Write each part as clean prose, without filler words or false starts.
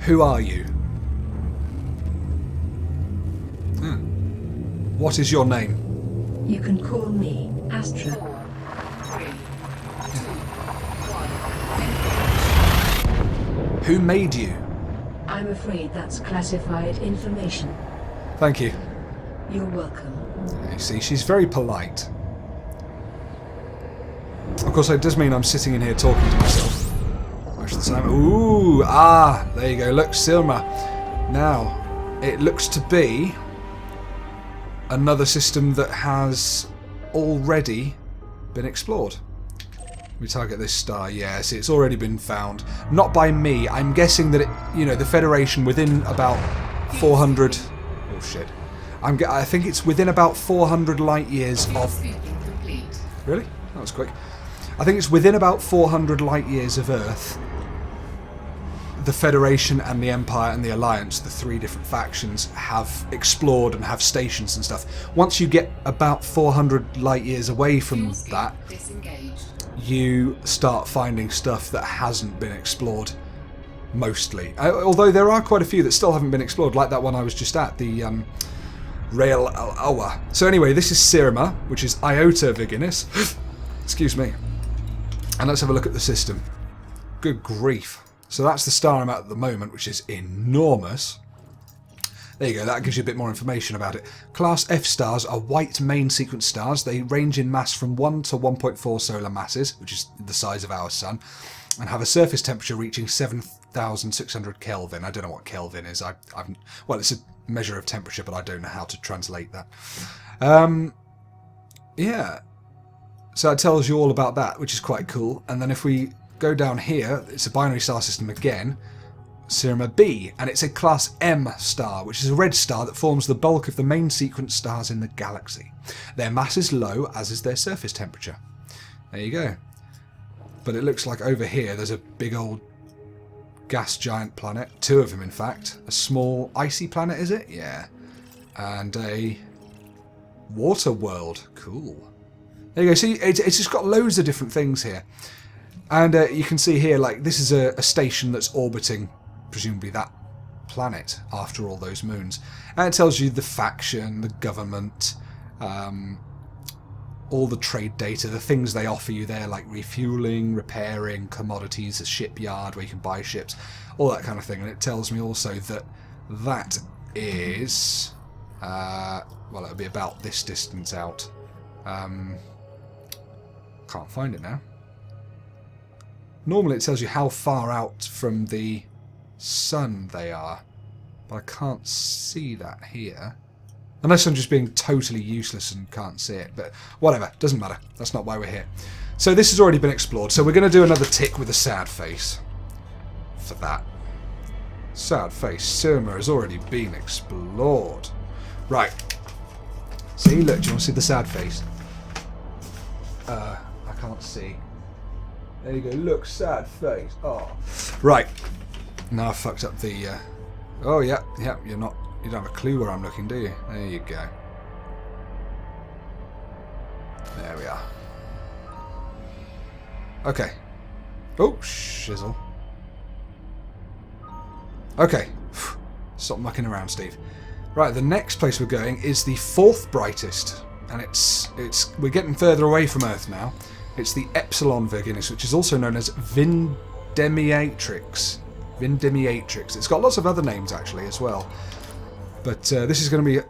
Who are you? What is your name? You can call me Astra. 4, 3, 2, 1. Who made you? I'm afraid that's classified information. Thank you. You're welcome. You see, she's very polite. Of course, it does mean I'm sitting in here talking to myself most of the time. Ooh, there you go. Look, Syrma. Now, it looks to be another system that has already been explored. We target this star. Yes, it's already been found. Not by me. I'm guessing that the Federation within about 400. Oh shit! I think it's within about 400 light years of. Really? That was quick. I think it's within about 400 light years of Earth. The Federation and the Empire and the Alliance, the three different factions, have explored and have stations and stuff. Once you get about 400 light years away from that, you start finding stuff that hasn't been explored, mostly. Although there are quite a few that still haven't been explored, like that one I was just at, the Rail Al-Awa. So anyway, this is Syrma, which is Iota Virginis. Excuse me. And let's have a look at the system. Good grief. So that's the star I'm at the moment, which is enormous. There you go, that gives you a bit more information about it. Class F stars are white main sequence stars. They range in mass from 1 to 1.4 solar masses, which is the size of our sun, and have a surface temperature reaching 7,600 Kelvin. I don't know what Kelvin is. Well, it's a measure of temperature, but I don't know how to translate that. Yeah. So it tells you all about that, which is quite cool. And then if we go down here, it's a binary star system again, Syrma B, and it's a class M star, which is a red star that forms the bulk of the main sequence stars in the galaxy. Their mass is low, as is their surface temperature. There you go. But it looks like over here there's a big old gas giant planet, two of them in fact. A small icy planet, is it? Yeah. And a water world. Cool. There you go. See, it's just got loads of different things here. And you can see here, like, this is a station that's orbiting, presumably, that planet after all those moons. And it tells you the faction, the government, all the trade data, the things they offer you there, like refueling, repairing, commodities, a shipyard where you can buy ships, all that kind of thing. And it tells me also that that is, well, it'll be about this distance out. Can't find it now. Normally it tells you how far out from the sun they are, but I can't see that here. Unless I'm just being totally useless and can't see it, but whatever, doesn't matter. That's not why we're here. So this has already been explored, so we're going to do another tick with a sad face for that. Sad face. Syrma has already been explored. Right. See, look, do you want to see the sad face? I can't see. There you go. Look, sad face. Oh, right. Now I fucked up the. Oh yeah. You're not. You don't have a clue where I'm looking, do you? There you go. There we are. Okay. Oh, shizzle. Okay. Stop mucking around, Steve. Right. The next place we're going is the fourth brightest, and we're getting further away from Earth now. It's the Epsilon Virginis, which is also known as Vindemiatrix. Vindemiatrix. It's got lots of other names actually as well. But this is going to be...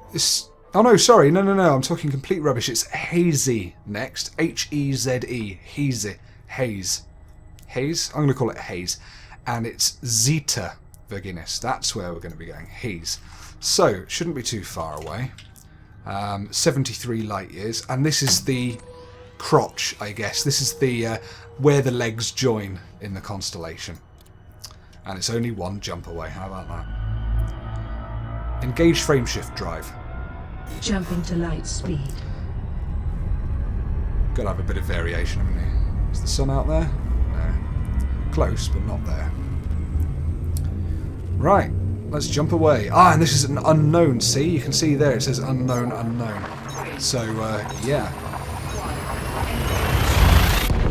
Oh no, sorry. No. I'm talking complete rubbish. It's Heze next. H-E-Z-E. Heze. Heze. Heze? I'm going to call it Heze. And it's Zeta Virginis. That's where we're going to be going. Heze. So, it shouldn't be too far away. 73 light years. And this is the crotch, I guess. This is the where the legs join in the constellation. And it's only one jump away. How about that? Engage frameshift drive. Jumping to light speed. Gotta have a bit of variation, haven't you? Is the sun out there? No. Close, but not there. Right, let's jump away. Ah, and this is an unknown. See? You can see there it says unknown. So, yeah.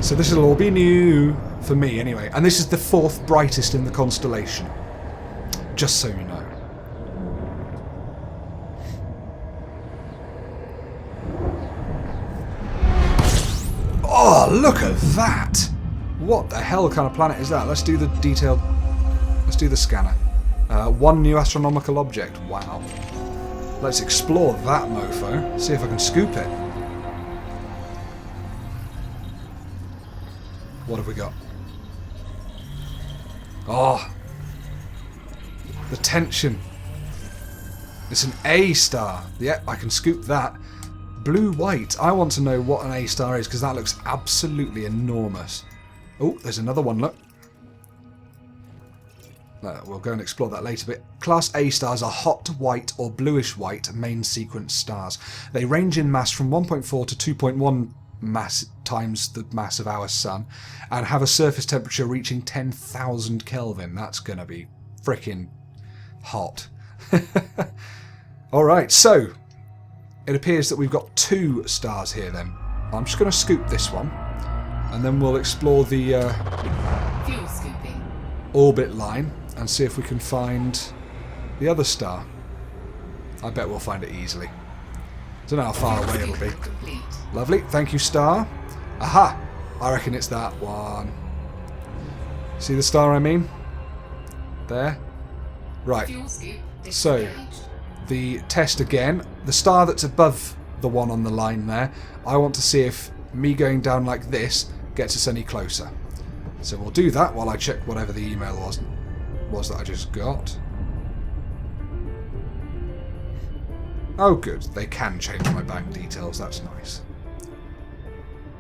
So this will all be new for me anyway. And this is the fourth brightest in the constellation. Just so you know. Oh, look at that! What the hell kind of planet is that? Let's do the detailed... Let's do the scanner. One new astronomical object. Wow. Let's explore that mofo. See if I can scoop it. What have we got? Oh. The tension. It's an A star. Yeah, I can scoop that. Blue-white. I want to know what an A star is because that looks absolutely enormous. Oh, there's another one, look. We'll go and explore that later. But Class A stars are hot white or bluish-white main sequence stars. They range in mass from 1.4 to 2.1 mass times the mass of our Sun and have a surface temperature reaching 10,000 Kelvin. That's going to be frickin' hot. Alright, so it appears that we've got 2 stars here then. I'm just going to scoop this one and then we'll explore the fuel scooping orbit line and see if we can find the other star. I bet we'll find it easily. Don't know how far away it'll be. complete. Lovely, thank you, star. Aha! I reckon it's that one. See the star I mean? There. Right. Fuel scoop So, disengaged. the test again. The star that's above the one on the line there, I want to see if me going down like this gets us any closer. So we'll do that while I check whatever the email was that I just got. Oh good, they can change my bank details, that's nice.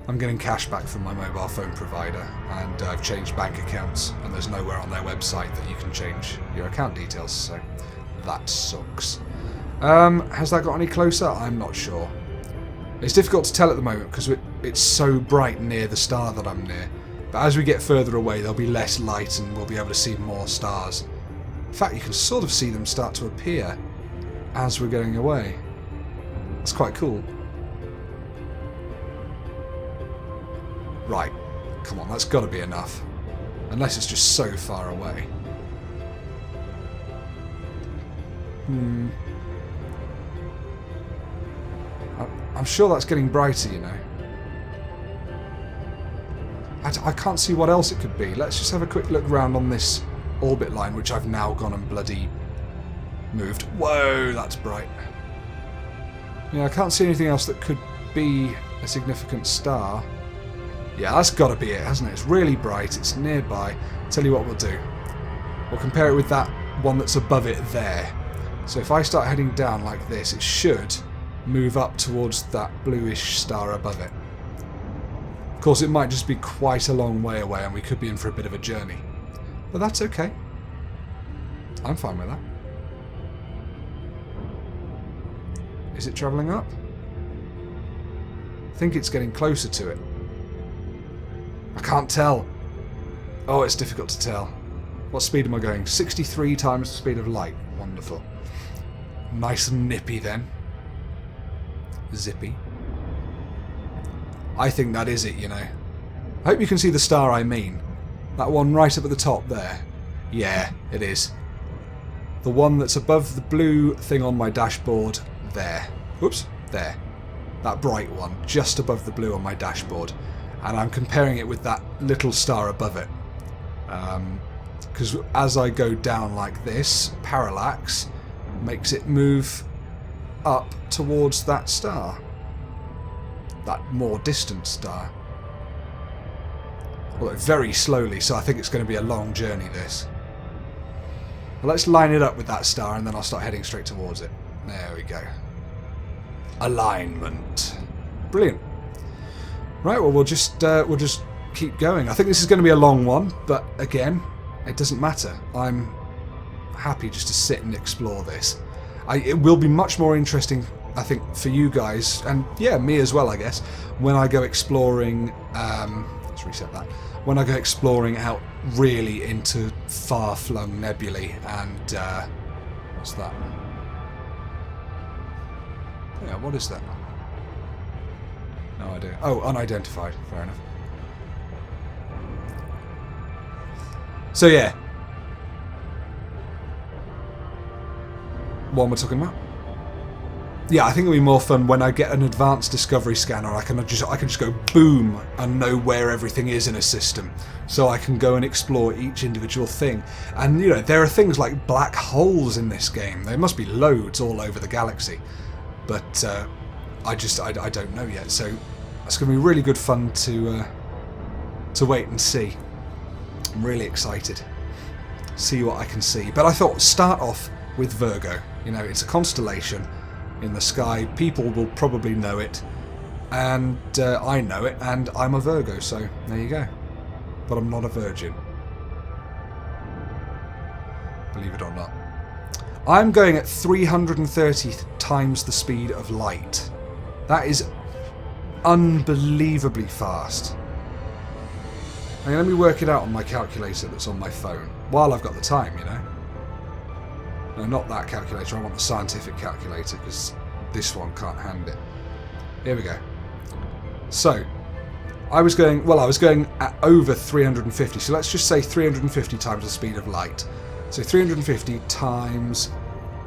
I'm getting cash back from my mobile phone provider and I've changed bank accounts and there's nowhere on their website that you can change your account details, so that sucks. Has that got any closer? I'm not sure. It's difficult to tell at the moment because it's so bright near the star that I'm near. But as we get further away there'll be less light and we'll be able to see more stars. In fact, you can sort of see them start to appear as we're going away. That's quite cool. Right, come on, that's got to be enough. Unless it's just so far away. I'm sure that's getting brighter, you know. I can't see what else it could be. Let's just have a quick look around on this orbit line, which I've now gone and bloody moved. Whoa, that's bright. Yeah, I can't see anything else that could be a significant star. Yeah, that's got to be it, hasn't it? It's really bright, it's nearby. Tell you what we'll do. We'll compare it with that one that's above it there. So if I start heading down like this, it should move up towards that bluish star above it. Of course, it might just be quite a long way away and we could be in for a bit of a journey. But that's okay. I'm fine with that. Is it travelling up? I think it's getting closer to it. I can't tell. Oh, it's difficult to tell. What speed am I going? 63 times the speed of light. Wonderful. Nice and nippy then. Zippy. I think that is it, you know. I hope you can see the star I mean. That one right up at the top there. Yeah, it is. The one that's above the blue thing on my dashboard there. Oops, there. That bright one, just above the blue on my dashboard. And I'm comparing it with that little star above it. Because as I go down like this, parallax makes it move up towards that star. That more distant star. Although very slowly, so I think it's going to be a long journey, this. But let's line it up with that star and then I'll start heading straight towards it. There we go. Alignment. Brilliant. Right, well we'll just keep going. I think this is going to be a long one, but again, it doesn't matter. I'm happy just to sit and explore this. It will be much more interesting, I think, for you guys, and yeah, me as well, I guess, when I go exploring, let's reset that, when I go exploring out really into far-flung nebulae, and, what's that? Yeah, what is that? No idea. Oh, unidentified, fair enough. So yeah. one we're talking about? Yeah, I think it'll be more fun when I get an advanced discovery scanner. I can just go boom and know where everything is in a system, so I can go and explore each individual thing. And you know, there are things like black holes in this game. There must be loads all over the galaxy, but I don't know yet. So it's going to be really good fun to wait and see. I'm really excited. See what I can see. But I thought start off with Virgo. You know, it's a constellation in the sky. People will probably know it, and I know it, and I'm a Virgo, so there you go. But I'm not a virgin, believe it or not. I'm going at 330 times the speed of light. That is unbelievably fast. I mean, let me work it out on my calculator that's on my phone while I've got the time, you know. No, not that calculator. I want the scientific calculator because this one can't hand it. Here we go. So, I was going at over 350. So let's just say 350 times the speed of light. So 350 times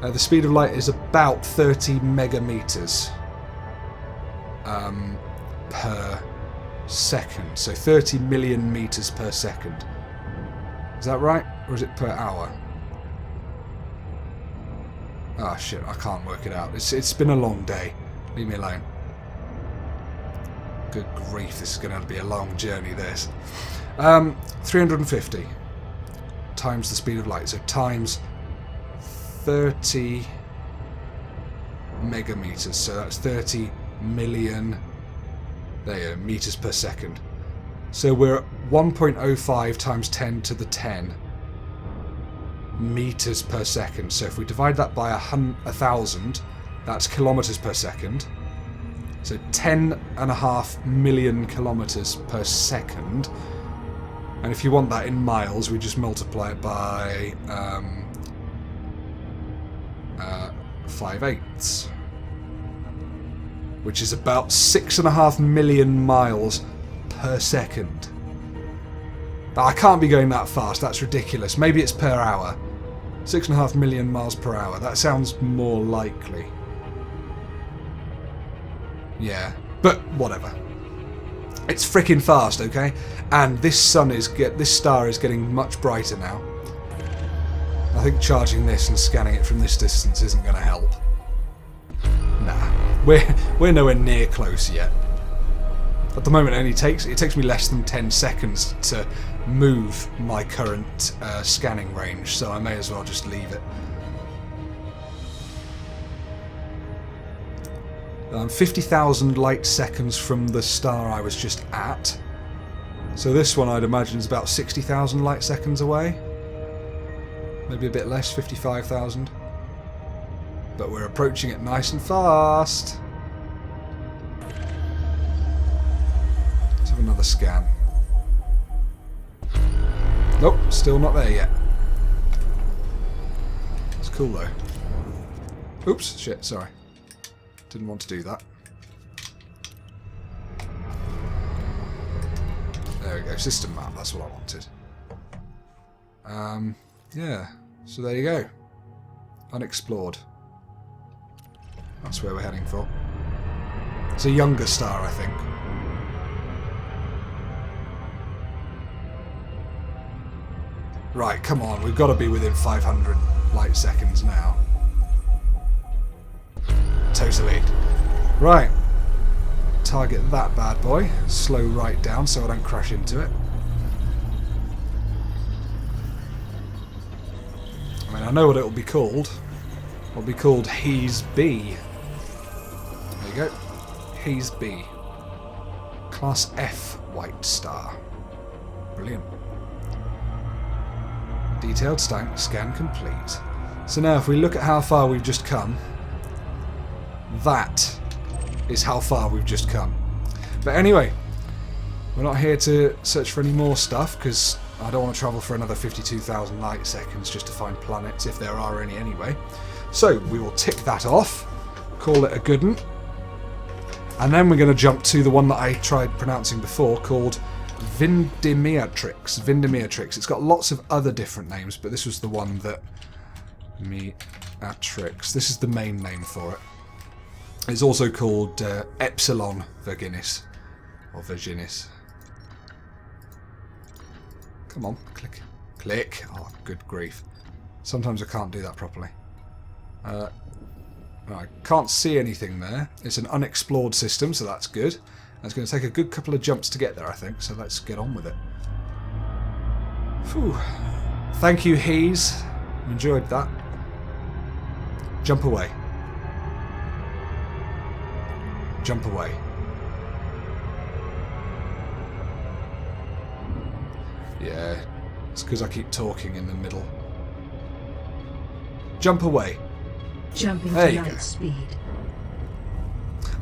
the speed of light is about 30 megameters per second. So 30 million meters per second. Is that right? Or is it per hour? Ah, shit, I can't work it out. It's been a long day. Leave me alone. Good grief, this is going to be a long journey, this. 350 times the speed of light. So times 30 megameters. So that's 30 million... There you go, meters per second. So we're at 1.05 times 10 to the 10 meters per second. So if we divide that by 1,000, that's kilometers per second. So 10.5 million kilometers per second. And if you want that in miles, we just multiply it by 5/8, which is about 6.5 million miles per second. But I can't be going that fast. That's ridiculous. Maybe it's per hour. 6.5 million miles per hour. That sounds more likely. Yeah, but whatever. It's freaking fast, okay? And this star is getting much brighter now. I think charging this and scanning it from this distance isn't going to help. Nah, we're nowhere near close yet. At the moment, it takes me less than 10 seconds to move my current scanning range, so I may as well just leave it. 50,000 light seconds from the star I was just at. So this one, I'd imagine, is about 60,000 light seconds away. Maybe a bit less, 55,000. But we're approaching it nice and fast. Let's have another scan. Nope, still not there yet. It's cool though. Oops, shit, sorry. Didn't want to do that. There we go, system map, that's what I wanted. Yeah, so there you go. Unexplored. That's where we're heading for. It's a younger star, I think. Right, come on, we've got to be within 500 light seconds now. Totally. Right. Target that bad boy. Slow right down so I don't crash into it. I mean, I know what it'll be called. It'll be called Heze B. There you go. Heze B. Class F white star. Brilliant. Detailed scan complete. So now if we look at how far we've just come, that is how far we've just come. But anyway, we're not here to search for any more stuff because I don't want to travel for another 52,000 light seconds just to find planets, if there are any anyway. So we will tick that off, call it a good one, and then we're going to jump to the one that I tried pronouncing before called Vindemiatrix. Vindemiatrix. It's got lots of other different names, but this was the one that Vindemiatrix. This is the main name for it. It's also called Epsilon Virginis. Or Virginis. Come on, click. Click. Oh, good grief. Sometimes I can't do that properly. I can't see anything there. It's an unexplored system, so that's good. And it's going to take a good couple of jumps to get there, I think, so let's get on with it. Phew. Thank you, Heze. Enjoyed that. Jump away. Jump away. Yeah, it's because I keep talking in the middle. Jump away. Jumping There to you go. light speed.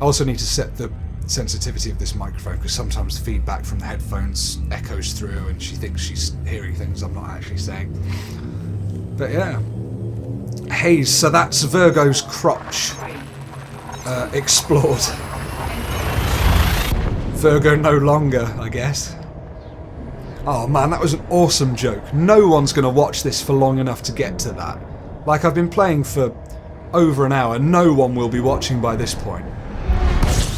I also need to set the sensitivity of this microphone because sometimes feedback from the headphones echoes through and she thinks she's hearing things I'm not actually saying. But yeah. Heze, so that's Virgo's crotch explored. Virgo no longer, I guess. Oh man, that was an awesome joke. No one's going to watch this for long enough to get to that. Like, I've been playing for over an hour. No one will be watching by this point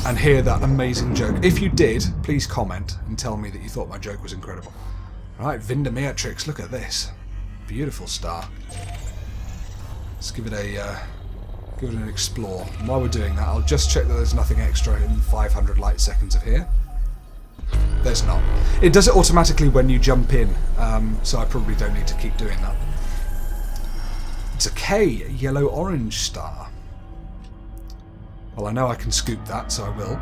and hear that amazing joke. If you did, please comment and tell me that you thought my joke was incredible. Right, Vindemiatrix, look at this. Beautiful star. Let's give it an explore. And while we're doing that, I'll just check that there's nothing extra in 500 light seconds of here. There's not. It does it automatically when you jump in, so I probably don't need to keep doing that. It's a K, yellow-orange star. Well, I know I can scoop that, so I will.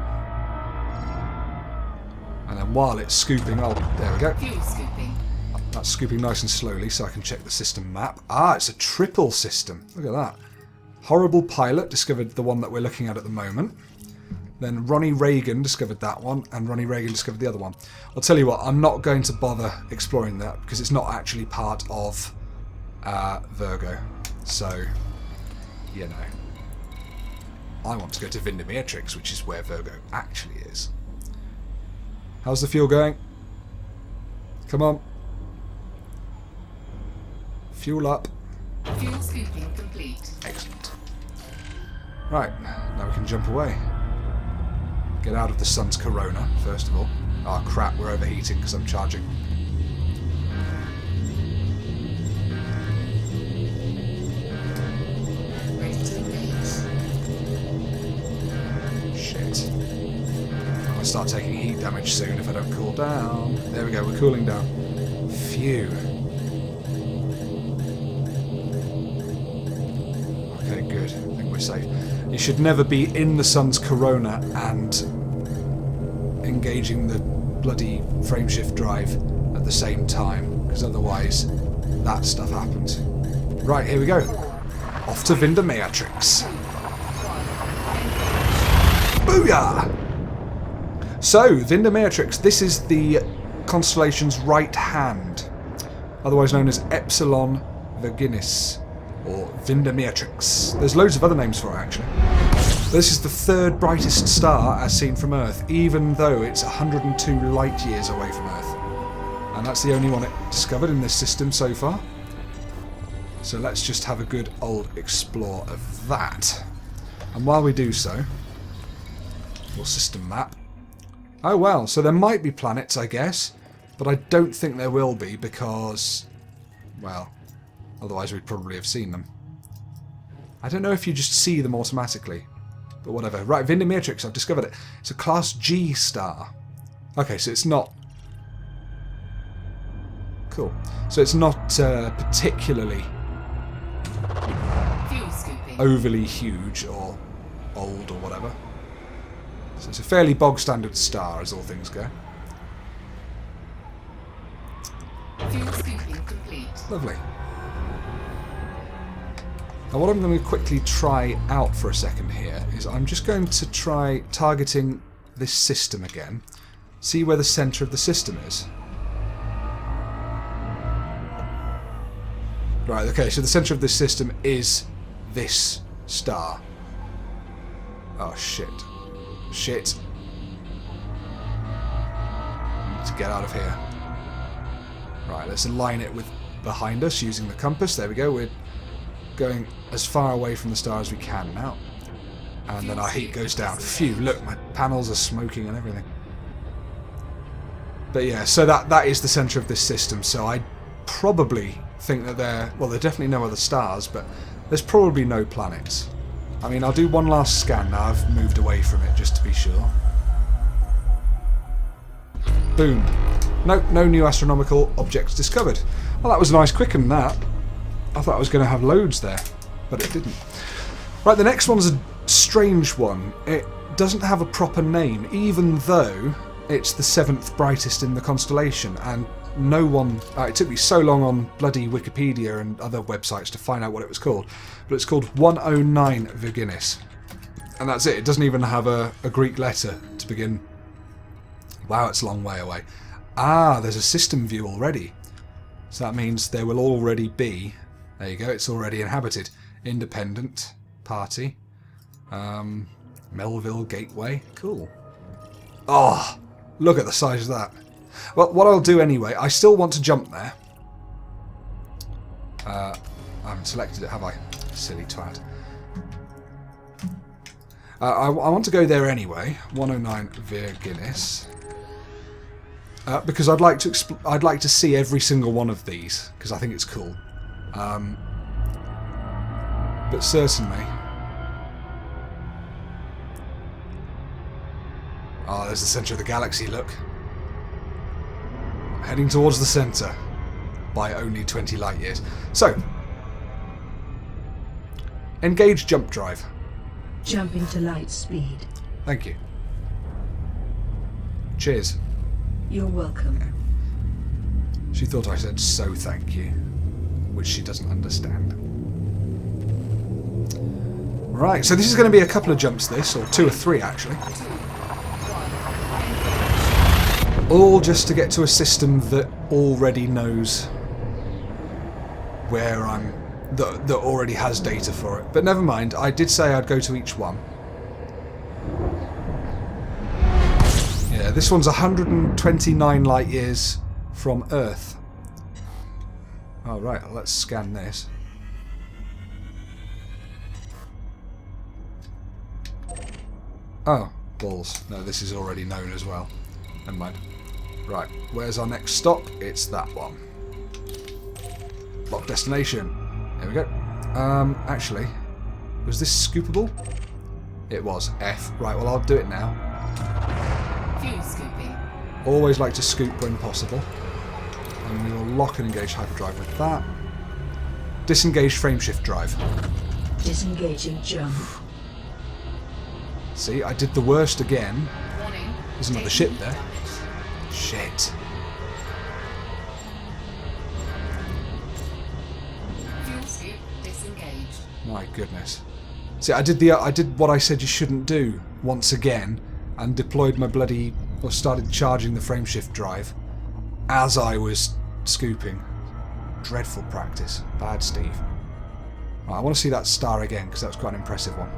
And then while it's scooping, there we go. Fuel scooping. That's scooping nice and slowly, so I can check the system map. Ah, it's a triple system. Look at that. Horrible Pilot discovered the one that we're looking at the moment. Then Ronnie Reagan discovered that one, and Ronnie Reagan discovered the other one. I'll tell you what, I'm not going to bother exploring that, because it's not actually part of Virgo. So, you know. I want to go to Vindemiatrix, which is where Virgo actually is. How's the fuel going? Come on. Fuel up. Fuel scooping complete. Excellent. Right, now we can jump away. Get out of the sun's corona, first of all. Oh crap, we're overheating because I'm charging. Ready to engage. Shit. I'm going to start taking heat damage soon if I don't cool down. There we go, we're cooling down. Phew. Okay, good. I think we're safe. You should never be in the sun's corona and engaging the bloody frameshift drive at the same time, because otherwise that stuff happens. Right, here we go. Off to Vindemiatrix. Booyah! So, Vindemiatrix, this is the constellation's right hand, otherwise known as Epsilon Virginis, or Vindemiatrix. There's loads of other names for it, actually. This is the third brightest star as seen from Earth, even though it's 102 light years away from Earth. And that's the only one it discovered in this system so far. So let's just have a good old explore of that. And while we do so, little system map. Oh well, so there might be planets, I guess, but I don't think there will be because, well, otherwise we'd probably have seen them. I don't know if you just see them automatically, but whatever. Right, Vindemiatrix, I've discovered it. It's a Class G star. Okay, so it's not... Cool. So it's not particularly Fuel scooping. overly huge or old or whatever. So it's a fairly bog-standard star as all things go. Fuel scooping complete. Lovely. Now what I'm going to quickly try out for a second here is I'm just going to try targeting this system again. See where the centre of the system is. Right, okay, so the centre of this system is this star. Oh shit. Shit. I need to get out of here. Right, let's align it with behind us using the compass. There we go. We're going as far away from the star as we can now. And then our heat goes down. Phew, look, my panels are smoking and everything. But yeah, so that is the centre of this system. So I probably think that there are definitely no other stars, but there's probably no planets. I mean, I'll do one last scan now. I've moved away from it just to be sure. Boom. Nope, no new astronomical objects discovered. Well, that was a nice quick one, that. I thought I was going to have loads there, but it didn't. Right, the next one's a strange one. It doesn't have a proper name, even though it's the 7th brightest in the constellation, and no one... it took me so long on bloody Wikipedia and other websites to find out what it was called, but it's called 109 Virginis. And that's it. It doesn't even have a Greek letter to begin. Wow, it's a long way away. Ah, there's a system view already. So that means there will already be... There you go, it's already inhabited. Independent Party. Melville Gateway. Cool. Oh, look at the size of that. Well, what I'll do anyway, I still want to jump there. I haven't selected it, have I? Silly twat. I want to go there anyway. 109 Virginis. Because I'd like to see every single one of these, because I think it's cool. But certainly... Oh, there's the centre of the galaxy, look. I'm heading towards the centre by only 20 light years. So, engage jump drive. Jumping to light speed. Thank you. Cheers. You're welcome. She thought I said so thank you, which she doesn't understand. Right, so this is going to be a couple of jumps, this, or 2 or 3 actually. All just to get to a system that already knows where I'm... that already has data for it. But never mind, I did say I'd go to each one. Yeah, this one's 129 light years from Earth. Oh, right, let's scan this. Oh, balls. No, this is already known as well. Never mind. Right, where's our next stop? It's that one. Lock destination. There we go. Actually, was this scoopable? It was. F. Right, well, I'll do it now. Fuel scooping. Always like to scoop when possible. And we will lock and engage hyperdrive with that. Disengage frameshift drive. Disengaging jump. See, I did the worst again. Warning. There's another ship there. Shit. Fuel scoop disengaged. My goodness. See, I did what I said you shouldn't do once again, and deployed my bloody... or started charging the frameshift drive as I was scooping. Dreadful practice. Bad Steve. Right, I want to see that star again, because that was quite an impressive one.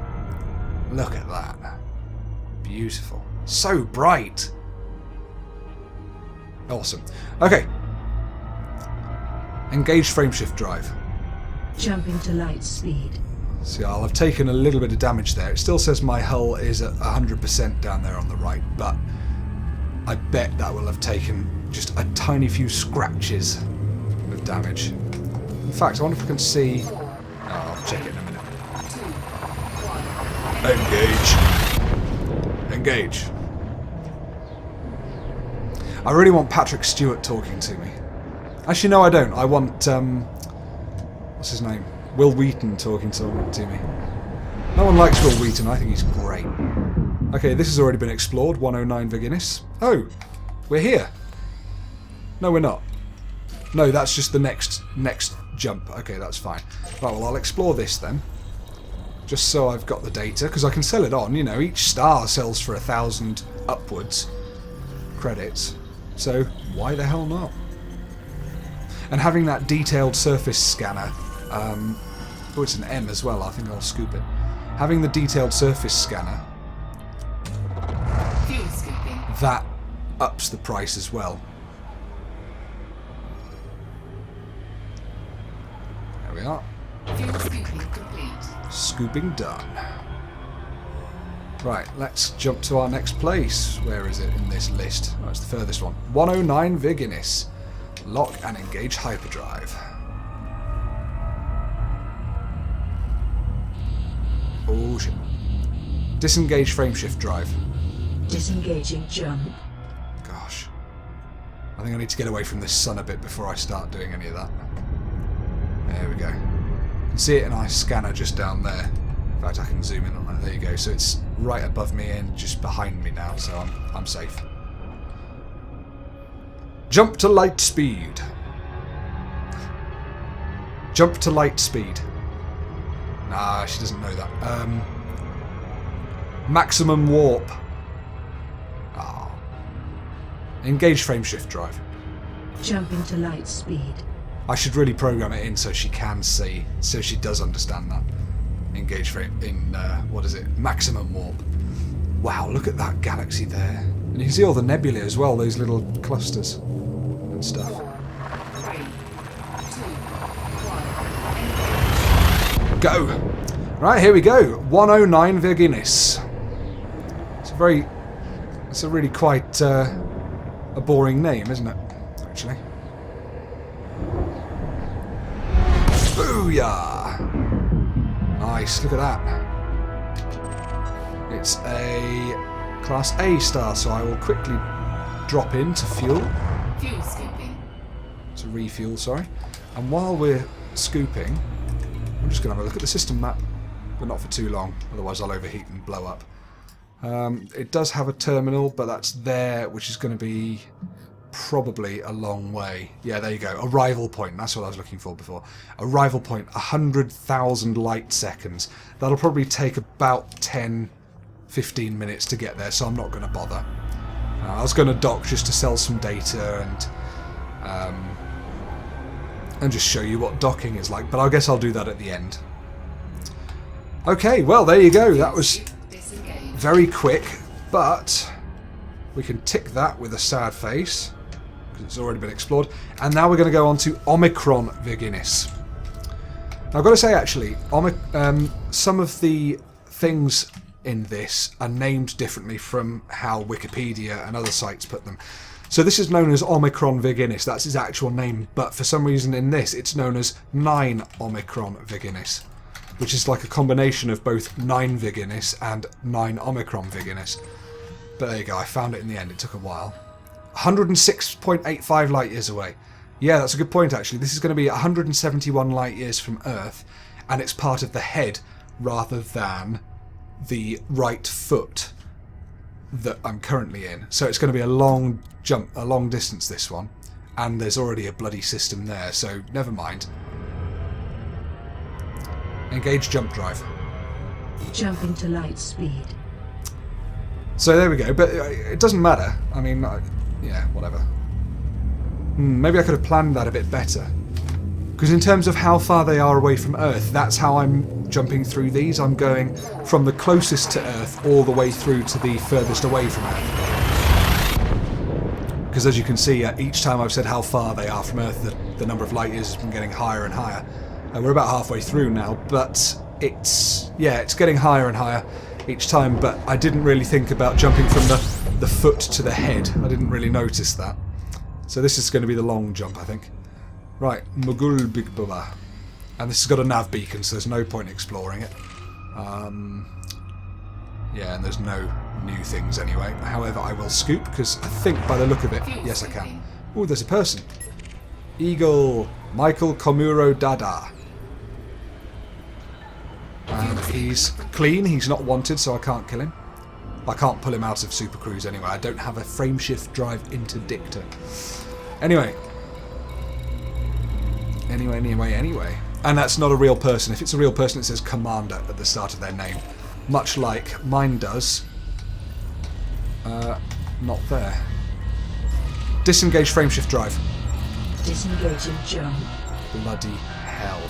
Look at that. Beautiful. So bright. Awesome. Okay. Engage frameshift drive. Jumping to light speed. See, I'll have taken a little bit of damage there. It still says my hull is at 100% down there on the right, but I bet that will have taken just a tiny few scratches of damage. In fact, I wonder if I can see... Oh, I'll check it in a minute. 2, 1. Engage. Engage. I really want Patrick Stewart talking to me. Actually, no, I don't. I want... what's his name? Will Wheaton talking to me. No one likes Will Wheaton. I think he's great. Okay, this has already been explored. 109 Virginis. Oh, we're here. No, we're not. No, that's just the next jump. Okay, that's fine. Right, well, I'll explore this then. Just so I've got the data, because I can sell it on. You know, each star sells for 1,000 upwards credits. So, why the hell not? And having that detailed surface scanner... oh, it's an M as well. I think I'll scoop it. Having the detailed surface scanner... Fuel scooping. That ups the price as well. There we are. Fuel scooping Scooping complete. Scooping done. Right, let's jump to our next place. Where is it in this list? Oh, it's the furthest one. 109 Virginis. Lock and engage hyperdrive. Oh shit. Disengage frameshift drive. Disengaging jump. Gosh. I think I need to get away from this sun a bit before I start doing any of that. There we go. You can see it in our scanner just down there. In fact, I can zoom in on that. There you go. So it's right above me and just behind me now, so I'm safe. Jump to light speed. Jump to light speed. Nah, she doesn't know that. Maximum warp. Ah. Engage frameshift drive. Jumping to light speed. I should really program it in so she can see, so she does understand that. Engage frame in, what is it? Maximum warp. Wow, look at that galaxy there. And you can see all the nebulae as well, those little clusters and stuff. 3, 2, 1. Engage. Go! Right, here we go. 109 Virginis. It's a really quite a boring name, isn't it? Actually. Booyah! Nice, look at that. It's a Class A star, so I will quickly drop in to fuel. Fuel scooping. To refuel, sorry. And while we're scooping, I'm just going to have a look at the system map, but not for too long, otherwise I'll overheat and blow up. It does have a terminal, but that's there, which is going to be probably a long way. Yeah, there you go. Arrival point. That's what I was looking for before. Arrival point, 100,000 light seconds. That'll probably take about 10, 15 minutes to get there, so I'm not going to bother. I was going to dock just to sell some data and just show you what docking is like, but I guess I'll do that at the end. Okay, well, there you go. That was very quick, but we can tick that with a sad face because it's already been explored. And now we're going to go on to Omicron Virginis. Now, I've got to say, actually, some of the things in this are named differently from how Wikipedia and other sites put them. So this is known as Omicron Virginis. That's its actual name, but for some reason in this, it's known as 9 Omicron Virginis, which is like a combination of both 9 Virginis and 9 Omicron Virginis. But there you go, I found it in the end. It took a while. 106.85 light years away. Yeah, that's a good point, actually. This is going to be 171 light years from Earth, and it's part of the head rather than the right foot that I'm currently in. So it's going to be a long jump, a long distance, this one. And there's already a bloody system there, so never mind. Engage jump drive. Jumping to light speed. So there we go, but it doesn't matter. I mean, yeah, whatever. Maybe I could have planned that a bit better. Because in terms of how far they are away from Earth, that's how I'm jumping through these. I'm going from the closest to Earth all the way through to the furthest away from Earth. Because as you can see, each time I've said how far they are from Earth, the number of light years has been getting higher and higher. We're about halfway through now, but it's getting higher and higher each time, but I didn't really think about jumping from the foot to the head. I didn't really notice that. So this is going to be the long jump, I think. Right, Mugul Big Baba. And this has got a nav beacon, so there's no point exploring it. Yeah, and there's no new things anyway. However, I will scoop, because I think by the look of it, yes I can. Oh, there's a person. Eagle Michael Komuro Dada. And he's clean, he's not wanted, so I can't kill him. I can't pull him out of Super Cruise anyway. I don't have a frameshift drive interdictor. Anyway. Anyway. And that's not a real person. If it's a real person, it says Commander at the start of their name. Much like mine does. Not there. Disengage frameshift drive. Disengaging jump. Bloody hell.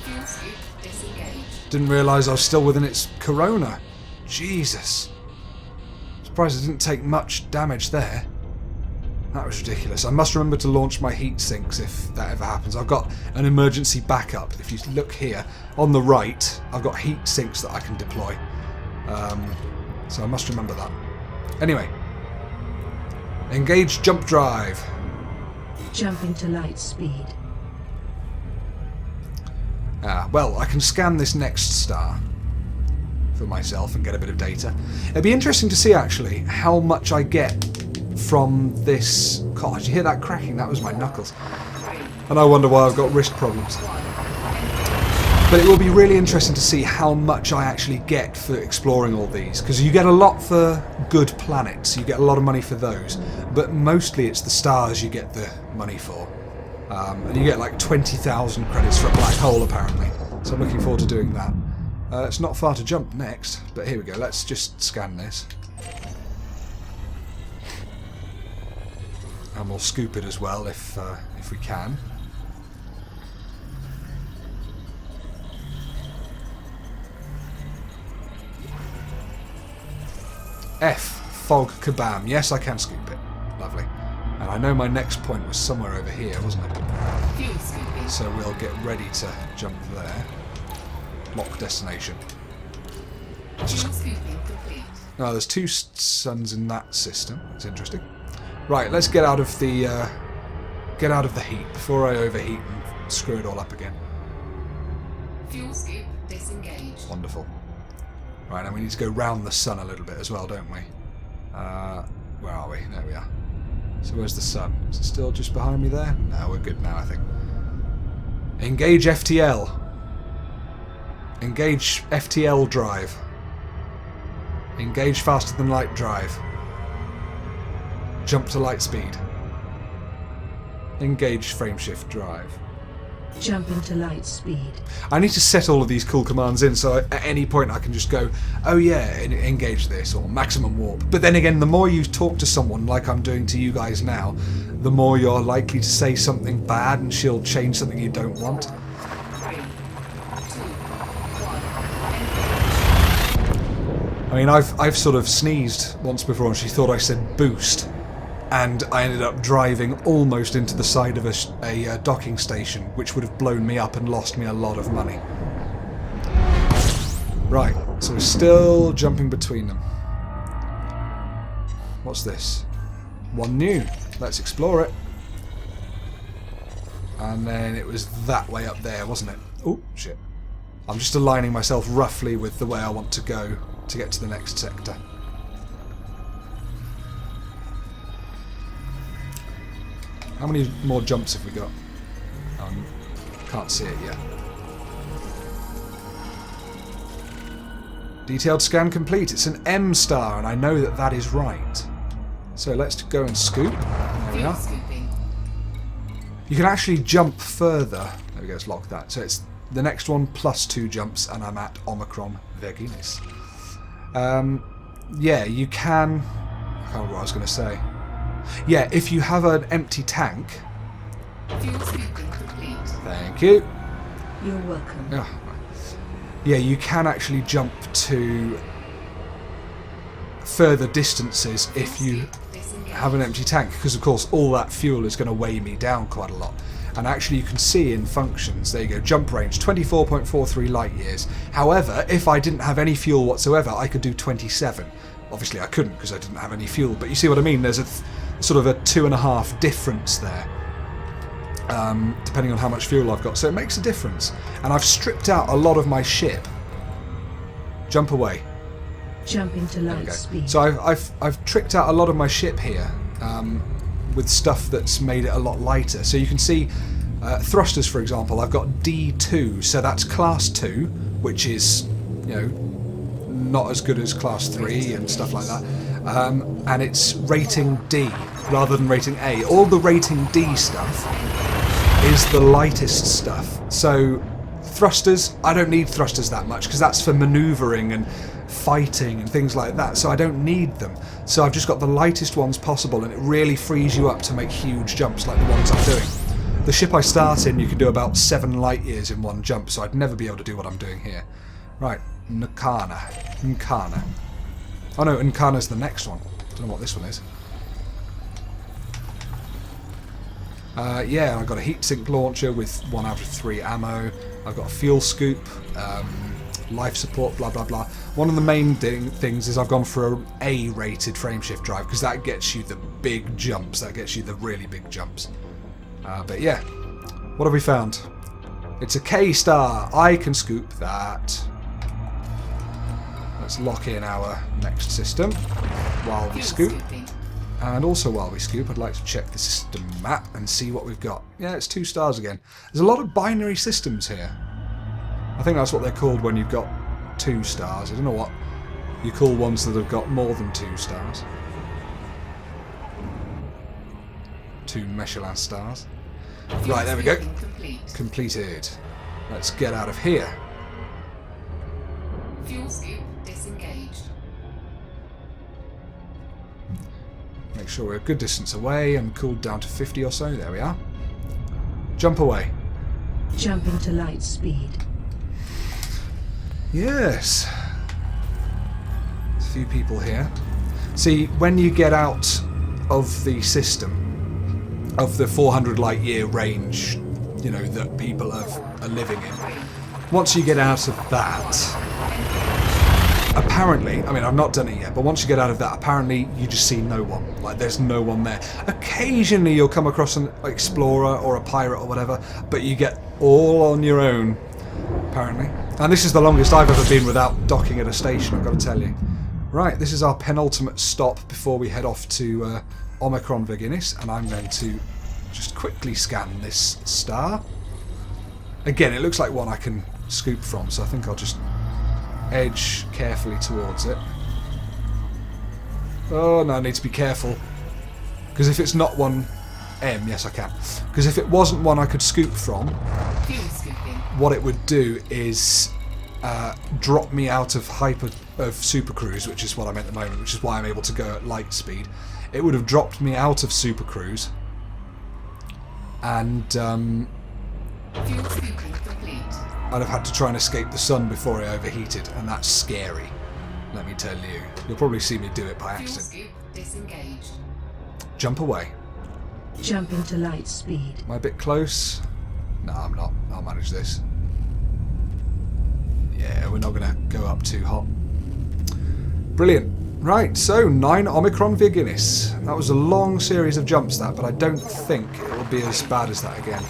Fuel scoop disengaged. Didn't realise I was still within its corona. Jesus. Surprised I didn't take much damage there. That was ridiculous. I must remember to launch my heat sinks if that ever happens. I've got an emergency backup. If you look here, on the right, I've got heat sinks that I can deploy. So I must remember that. Anyway. Engage jump drive. Jumping to light speed. Well, I can scan this next star for myself and get a bit of data. It'd be interesting to see, actually, how much I get from this... God, did you hear that cracking? That was my knuckles. And I wonder why I've got wrist problems. But it will be really interesting to see how much I actually get for exploring all these, because you get a lot for good planets, you get a lot of money for those, but mostly it's the stars you get the money for. And you get like 20,000 credits for a black hole, apparently. So I'm looking forward to doing that. It's not far to jump next, but here we go. Let's just scan this. And we'll scoop it as well if we can. F, fog kabam. Yes, I can scoop it. Lovely. And I know my next point was somewhere over here, wasn't it? So we'll get ready to jump there. Lock destination. No, there's two suns in that system. It's interesting. Right, let's get out of the heat before I overheat and screw it all up again. Fuel scoop disengaged. Wonderful. Right, and we need to go round the sun a little bit as well, don't we? Where are we? There we are. So where's the sun? Is it still just behind me there? No, we're good now, I think. Engage FTL. Engage FTL drive. Engage faster than light drive. Jump to light speed. Engage frameshift drive. Jump into light speed. I need to set all of these cool commands in so at any point I can just go, oh yeah, engage this, or maximum warp. But then again, the more you talk to someone like I'm doing to you guys now, the more you're likely to say something bad and she'll change something you don't want. I mean, I've sort of sneezed once before and she thought I said boost. And I ended up driving almost into the side of a docking station, which would have blown me up and lost me a lot of money. Right, so we're still jumping between them. What's this? One new. Let's explore it. And then it was that way up there, wasn't it? Oh, shit. I'm just aligning myself roughly with the way I want to go to get to the next sector. How many more jumps have we got? Can't see it yet. Detailed scan complete. It's an M star, and I know that that is right. So let's go and scoop. There we are. You can actually jump further. There we go, let's lock that. So it's the next one plus 2 jumps, and I'm at Omicron Virginis. Yeah, you can... I can't remember what I was going to say. Yeah, if you have an empty tank... Thank you. You're welcome. Oh, yeah, you can actually jump to further distances if you have an empty tank, because of course all that fuel is going to weigh me down quite a lot. And actually you can see in functions, there you go, jump range 24.43 light years. However, if I didn't have any fuel whatsoever, I could do 27. Obviously I couldn't because I didn't have any fuel, but you see what I mean? There's a sort of a 2.5 difference there, depending on how much fuel I've got. So it makes a difference. And I've stripped out a lot of my ship. Jump away. Jump into light speed. So I've tricked out a lot of my ship here with stuff that's made it a lot lighter. So you can see thrusters, for example, I've got D2, so that's class 2, which is, you know, not as good as class 3 and stuff like that. And it's rating D rather than rating A. All the rating D stuff is the lightest stuff. So thrusters, I don't need thrusters that much because that's for manoeuvring and fighting and things like that, so I don't need them. So I've just got the lightest ones possible, and it really frees you up to make huge jumps like the ones I'm doing. The ship I start in, you can do about 7 light years in one jump, so I'd never be able to do what I'm doing here. Right, Nkana. Oh no, Nkana's the next one. Don't know what this one is. Yeah, I've got a heatsink launcher with 1 out of 3 ammo. I've got a fuel scoop, life support, blah blah blah. One of the main things is I've gone for an A-rated frameshift drive because that gets you the big jumps. That gets you the really big jumps. But yeah, what have we found? It's a K star. I can scoop that. Let's lock in our next system while we scoop. And also while we scoop, I'd like to check the system map and see what we've got. Yeah, it's 2 stars again. There's a lot of binary systems here. I think that's what they're called when you've got 2 stars. I don't know what you call ones that have got more than 2 stars. 2 Michelin stars. Right, there we go. Completed. Let's get out of here. Fuel scoop disengaged. Make sure we're a good distance away and cooled down to 50 or so. There we are. Jump away. Jumping to light speed. Yes. There's a few people here. See, when you get out of the system, of the 400 light year range, you know, that people are living in, once you get out of that, apparently, I mean, I've not done it yet, but once you get out of that, apparently you just see no one. Like, there's no one there. Occasionally you'll come across an explorer or a pirate or whatever, but you get all on your own, apparently. And this is the longest I've ever been without docking at a station, I've got to tell you. Right, this is our penultimate stop before we head off to Omicron Virginis, and I'm going to just quickly scan this star. Again, it looks like one I can scoop from, so I think I'll just edge carefully towards it. Oh no, I need to be careful, because if it's not one yes I can, because if it wasn't one I could scoop from, what it would do is drop me out of super cruise, which is what I'm at the moment, which is why I'm able to go at light speed. It would have dropped me out of super cruise, and I'd have had to try and escape the sun before I overheated, and that's scary, let me tell you. You'll probably see me do it by accident. Jump away. Jumping to light speed. Am I a bit close? No, I'm not. I'll manage this. Yeah, we're not going to go up too hot. Brilliant. Right, so 9 Omicron Virginis. That was a long series of jumps, that, but I don't think it will be as bad as that again.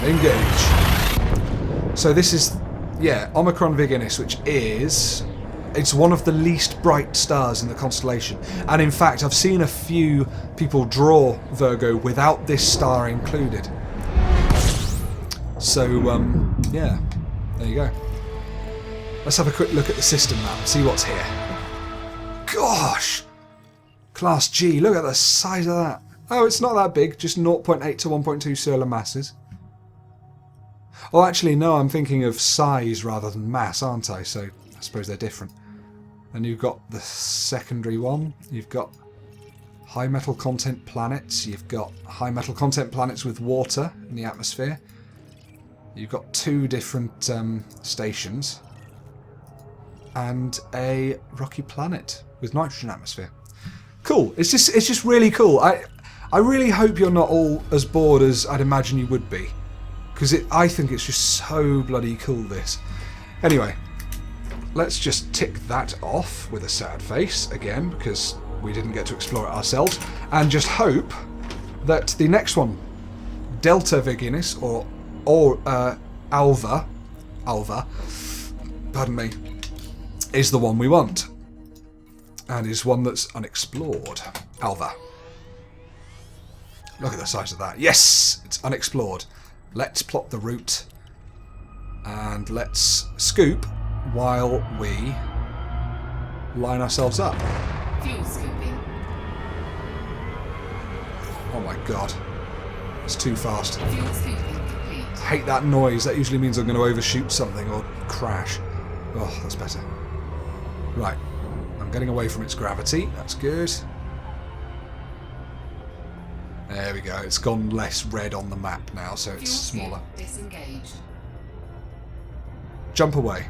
Engage. So this is, yeah, Omicron Virginis, which is... It's one of the least bright stars in the constellation. And in fact, I've seen a few people draw Virgo without this star included. So, yeah, there you go. Let's have a quick look at the system map and see what's here. Gosh! Class G, look at the size of that. Oh, it's not that big, just 0.8 to 1.2 solar masses. Oh, actually, no, I'm thinking of size rather than mass, aren't I? So I suppose they're different. And you've got the secondary one. You've got high metal content planets. You've got high metal content planets with water in the atmosphere. You've got 2 different stations. And a rocky planet with nitrogen atmosphere. Cool. It's just really cool. I really hope you're not all as bored as I'd imagine you would be. Because I think it's just so bloody cool, this. Anyway, let's just tick that off with a sad face, again, because we didn't get to explore it ourselves. And just hope that the next one, Delta Virginis, or Alva, pardon me, is the one we want. And is one that's unexplored. Alva. Look at the size of that. Yes! It's unexplored. Let's plot the route. And let's scoop while we line ourselves up. Fuel scooping. Oh my god. It's too fast. Fuel scooping complete. I hate that noise. That usually means I'm going to overshoot something or crash. Oh, that's better. Right. I'm getting away from its gravity. That's good. There we go. It's gone less red on the map now, so it's smaller. Disengaged. Jump away.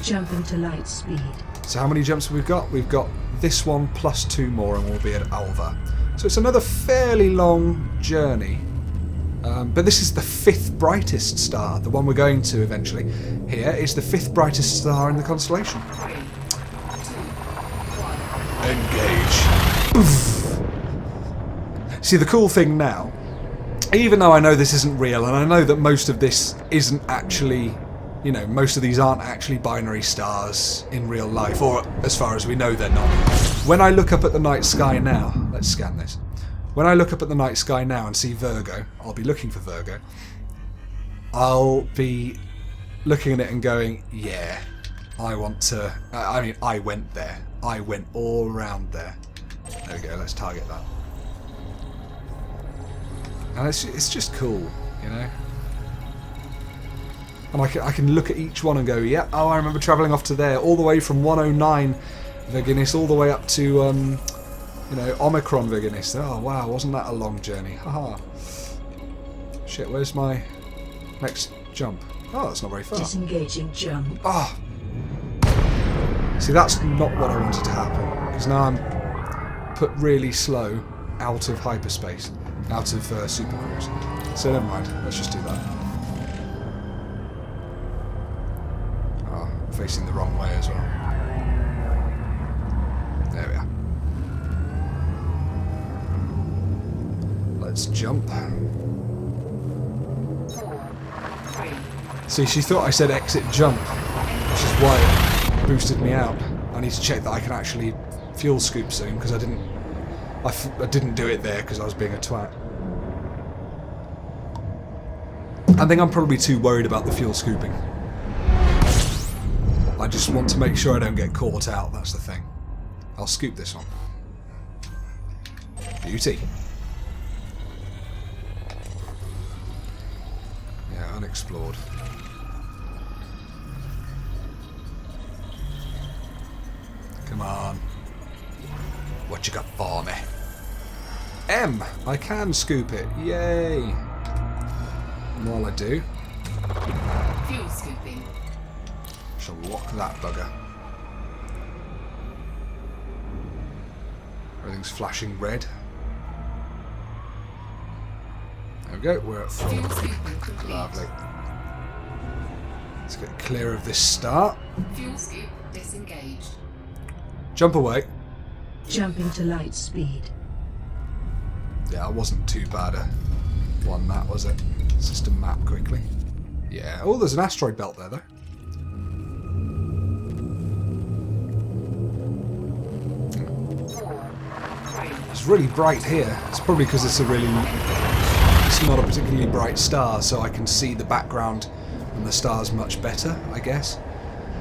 Jumping to light speed. So how many jumps have we got? We've got this one plus 2 more and we'll be at Alva. So it's another fairly long journey. But this is the 5th brightest star, the one we're going to eventually. Here is the 5th brightest star in the constellation. 3, 2, 1. Engage. Oof. See, the cool thing now, even though I know this isn't real, and I know that most of this isn't actually, you know, most of these aren't actually binary stars in real life, or as far as we know they're not. When I look up at the night sky now, let's scan this. When I look up at the night sky now and see Virgo, I'll be looking for Virgo. I'll be looking at it and going, yeah, I want to... I mean, I went there. I went all around there. There we go, let's target that. And it's just cool, you know? And I can look at each one and go, yeah, oh, I remember travelling off to there, all the way from 109 Virginis, all the way up to, you know, Omicron Virginis. Oh, wow, wasn't that a long journey? Haha. Shit, where's my next jump? Oh, that's not very far. Disengaging jump. Oh! See, that's not what I wanted to happen, because now I'm put really slow out of hyperspace, out of supercruise. So never mind, let's just do that. Oh, facing the wrong way as well. There we are. Let's jump. 4, 3. See, she thought I said exit jump, which is why it boosted me out. I need to check that I can actually fuel scoop soon, because I didn't do it there because I was being a twat. I think I'm probably too worried about the fuel scooping. I just want to make sure I don't get caught out, that's the thing. I'll scoop this one. Beauty. Yeah, unexplored. Come on. What you got for me? M! I can scoop it. Yay! And while I do, Fuel scooping. shall lock that bugger. Everything's flashing red. There we go, we're at full. Fuel scooping complete. Lovely. Let's get clear of this star. Fuel scoop disengaged. Jump away. Jumping to light speed. Yeah, it wasn't too bad a one, that was it. Let's just map quickly. Yeah. Oh, there's an asteroid belt there, though. It's really bright here. It's probably because it's not a particularly bright star, so I can see the background and the stars much better, I guess.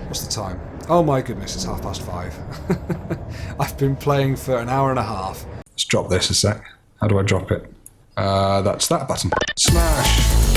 What's the time? Oh my goodness, it's 5:30. I've been playing for an hour and a half. Let's drop this a sec. How do I drop it? That's that button. Smash!